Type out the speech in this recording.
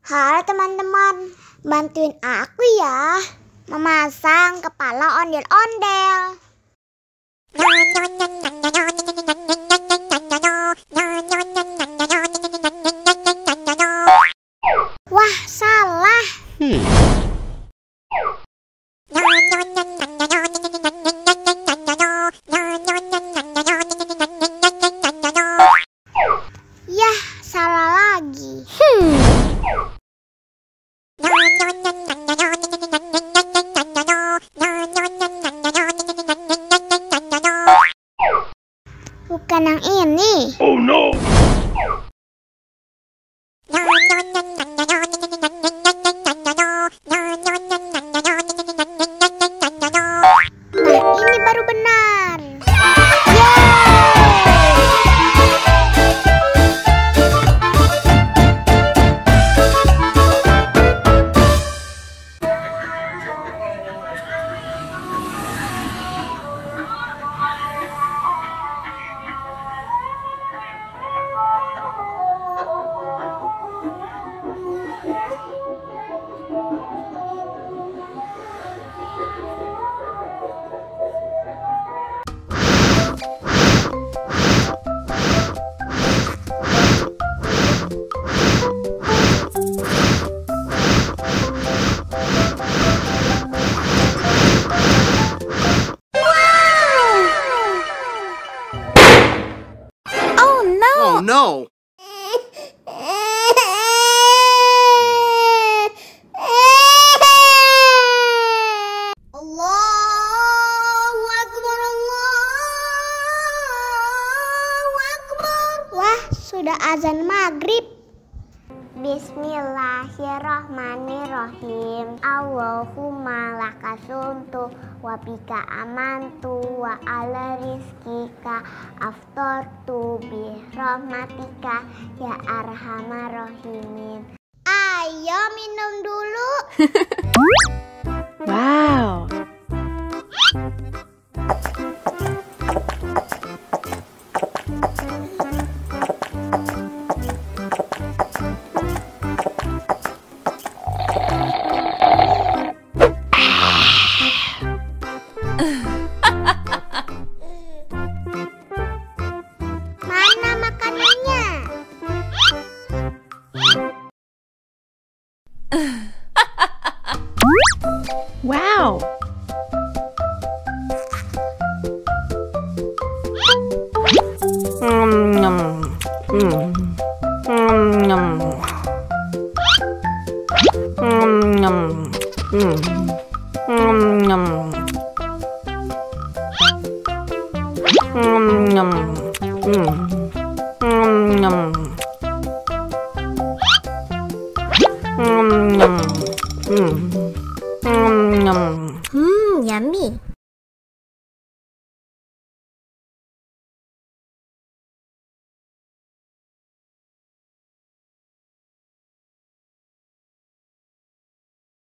Halo teman-teman, bantuin aku ya memasang kepala ondel-ondel. Wah, salah. Yah, salah lagi. Bukan yang ini. Oh no! Nah, ini baru benar. Oh no! Allahu Akbar, Allahu Akbar. Wah, sudah azan maghrib. Bismillahirrahmanirrahim. Allahumma lakasumtu wa bika amantu wa ala rizkika aftortu bi rahmatika ya arhamar rahimin. Ayo minum dulu. Wow. Mana makanannya? Wow.